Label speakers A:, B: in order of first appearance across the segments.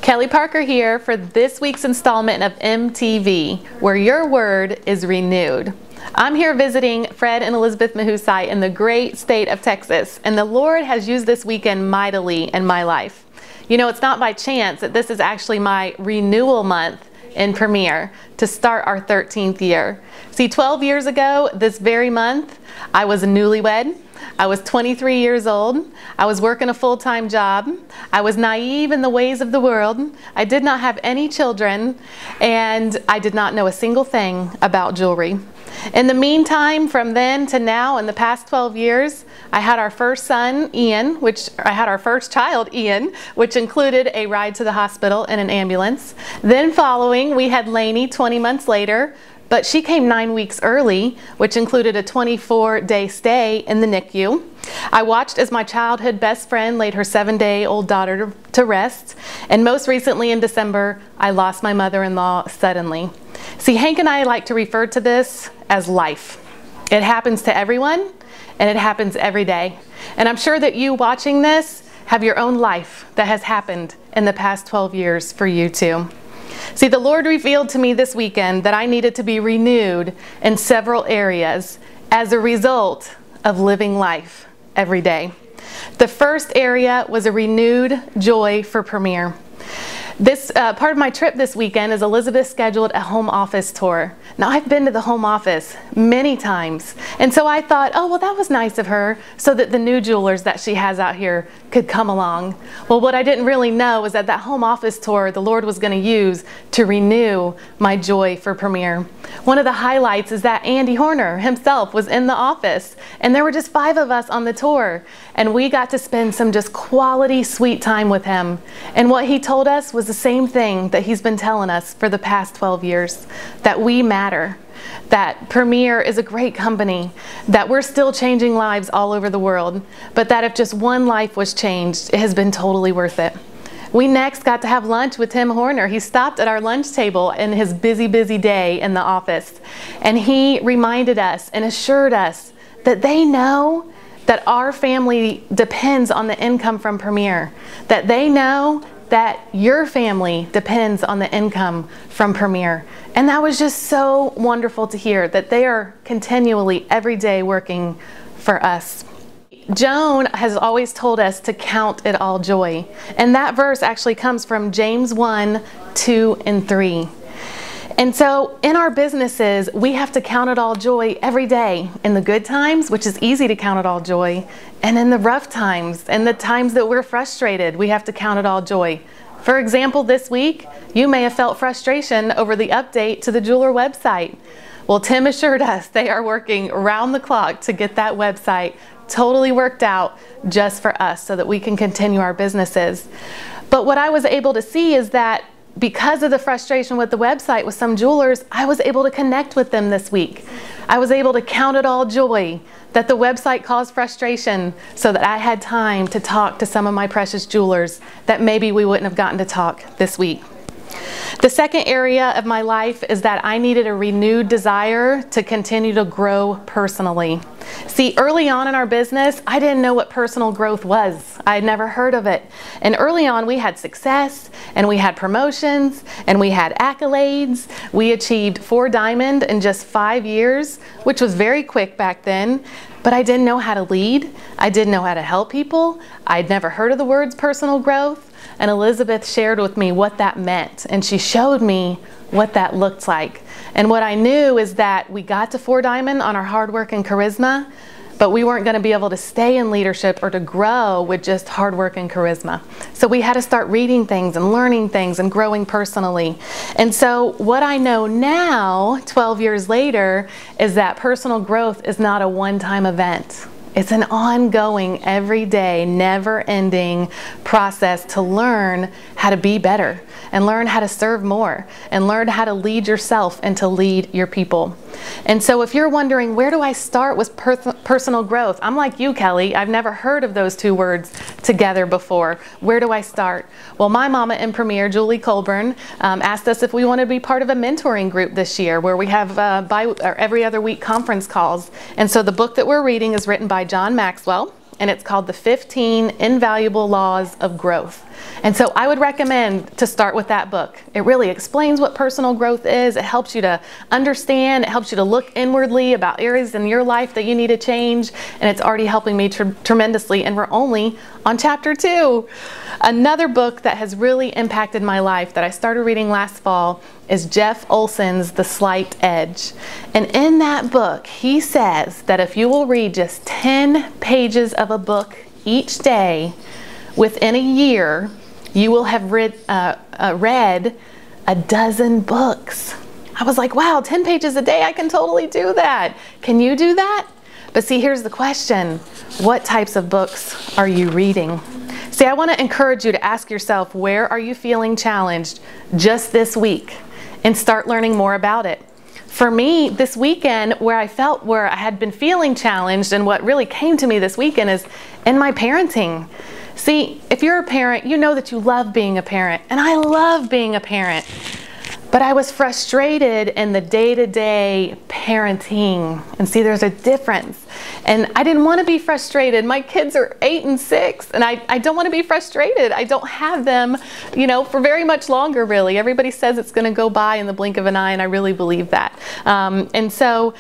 A: Kelly Parker here for this week's installment of MTV, where your word is renewed. I'm here visiting Fred and Elizabeth Mahusai in the great state of Texas, and the Lord has used this weekend mightily in my life. You know, it's not by chance that this is actually my renewal month in Premier to start our 13th year. See, 12 years ago, this very month, I was a newlywed. I was 23 years old. I was working a full-time job. I was naive in the ways of the world. I did not have any children, and I did not know a single thing about jewelry. In the meantime, from then to now, in the past 12 years, I had our first son, Ian, I had our first child, Ian, which included a ride to the hospital in an ambulance. Then following, we had Lainey 20 months later, but she came 9 weeks early, which included a 24-day stay in the NICU. I watched as my childhood best friend laid her 7-day-old daughter to rest, and most recently in December, I lost my mother-in-law suddenly. See, Hank and I like to refer to this as life. It happens to everyone, and it happens every day. And I'm sure that you watching this have your own life that has happened in the past 12 years for you too. See, the Lord revealed to me this weekend that I needed to be renewed in several areas as a result of living life every day. The first area was a renewed joy for Premier. This part of my trip this weekend is Elizabeth scheduled a home office tour. Now, I've been to the home office many times, and so I thought, oh, well, that was nice of her so that the new jewelers that she has out here could come along. Well, what I didn't really know was that that home office tour the Lord was going to use to renew my joy for Premier. One of the highlights is that Andy Horner himself was in the office, and there were just 5 of us on the tour, and we got to spend some just quality, sweet time with him. And what he told us was the same thing that he's been telling us for the past 12 years, that we matter, that Premier is a great company, that we're still changing lives all over the world, but that if just one life was changed, it has been totally worth it. We next got to have lunch with Tim Horner. He stopped at our lunch table in his busy, busy day in the office, and he reminded us and assured us that they know that our family depends on the income from Premier, that they know that your family depends on the income from Premier. And that was just so wonderful to hear, that they are continually every day working for us. Joan has always told us to count it all joy. And that verse actually comes from James 1, 2, and 3. And so in our businesses, we have to count it all joy every day. In the good times, which is easy to count it all joy, and in the rough times, and the times that we're frustrated, we have to count it all joy. For example, this week, you may have felt frustration over the update to the jeweler website. Well, Tim assured us they are working around the clock to get that website totally worked out just for us so that we can continue our businesses. But what I was able to see is that because of the frustration with the website with some jewelers, I was able to connect with them this week. I was able to count it all joy that the website caused frustration so that I had time to talk to some of my precious jewelers that maybe we wouldn't have gotten to talk this week. The second area of my life is that I needed a renewed desire to continue to grow personally. See, early on in our business, I didn't know what personal growth was. I had never heard of it. And early on, we had success, and we had promotions, and we had accolades. We achieved 4 diamond in just 5 years, which was very quick back then. But I didn't know how to lead. I didn't know how to help people. I'd never heard of the words personal growth. And Elizabeth shared with me what that meant, and she showed me what that looked like. And what I knew is that we got to 4 diamond on our hard work and charisma, but we weren't going to be able to stay in leadership or to grow with just hard work and charisma. So we had to start reading things and learning things and growing personally. And so what I know now, 12 years later, is that personal growth is not a one-time event. It's an ongoing, everyday, never-ending process to learn how to be better and learn how to serve more and learn how to lead yourself and to lead your people. And so if you're wondering, where do I start with personal growth? I'm like you, Kelly. I've never heard of those 2 words together before. Where do I start? Well, my mama in Premier, Julie Colburn, asked us if we wanted to be part of a mentoring group this year where we have every other week conference calls. And so the book that we're reading is written by John Maxwell. and it's called The 15 Invaluable Laws of Growth. And so I would recommend to start with that book. It really explains what personal growth is. It helps you to understand. It helps you to look inwardly about areas in your life that you need to change. And it's already helping me tremendously. And we're only on chapter 2. Another book that has really impacted my life that I started reading last fall is Jeff Olson's The Slight Edge. And in that book, he says that if you will read just 10 pages of a book each day, within a year, you will have read a dozen books. I was like, wow, 10 pages a day, I can totally do that. Can you do that? But see, here's the question. What types of books are you reading? See, I want to encourage you to ask yourself, where are you feeling challenged just this week? And start learning more about it. For me, this weekend, where I had been feeling challenged, and what really came to me this weekend is in my parenting. See, if you're a parent, you know that you love being a parent, and I love being a parent. But I was frustrated in the day-to-day parenting. And see, there's a difference. And I didn't want to be frustrated. My kids are 8 and 6, and I don't want to be frustrated. I don't have them, for very much longer, really. Everybody says it's going to go by in the blink of an eye, and I really believe that. And so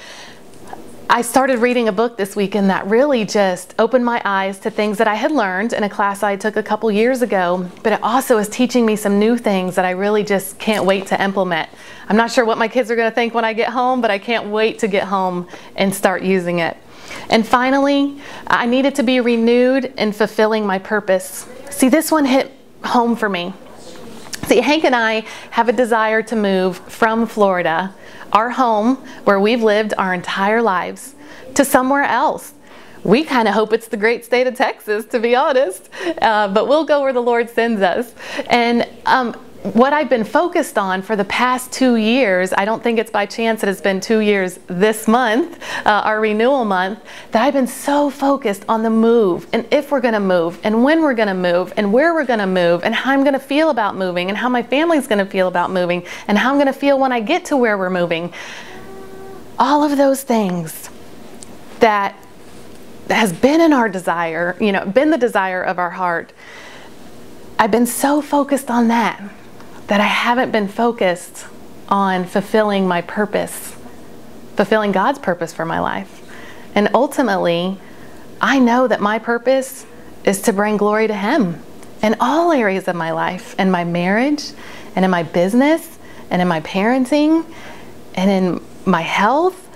A: I started reading a book this weekend that really just opened my eyes to things that I had learned in a class I took a couple years ago, but it also is teaching me some new things that I really just can't wait to implement. I'm not sure what my kids are going to think when I get home, but I can't wait to get home and start using it. And finally, I needed to be renewed in fulfilling my purpose. See, this one hit home for me. See, Hank and I have a desire to move from Florida, our home, where we've lived our entire lives, to somewhere else. We kind of hope it's the great state of Texas, to be honest, but we'll go where the Lord sends us. And what I've been focused on for the past 2 years, I don't think it's by chance that it's been 2 years this month, our renewal month, that I've been so focused on the move, and if we're going to move, and when we're going to move, and where we're going to move, and how I'm going to feel about moving, and how my family's going to feel about moving, and how I'm going to feel when I get to where we're moving. All of those things that has been in our desire, been the desire of our heart. I've been so focused on that I haven't been focused on fulfilling my purpose, fulfilling God's purpose for my life. And ultimately, I know that my purpose is to bring glory to Him in all areas of my life, in my marriage, and in my business, and in my parenting, and in my health,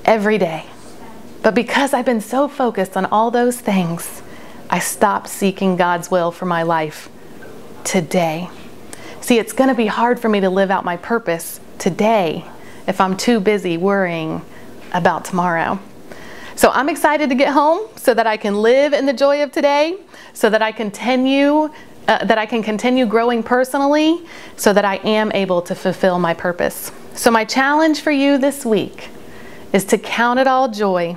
A: every day. But because I've been so focused on all those things, I stopped seeking God's will for my life today. See, it's going to be hard for me to live out my purpose today if I'm too busy worrying about tomorrow. So I'm excited to get home so that I can live in the joy of today, so that I can continue growing personally, so that I am able to fulfill my purpose. So my challenge for you this week is to count it all joy,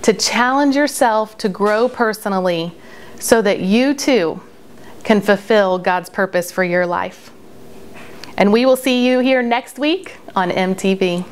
A: to challenge yourself to grow personally so that you too can fulfill God's purpose for your life. And we will see you here next week on MTV.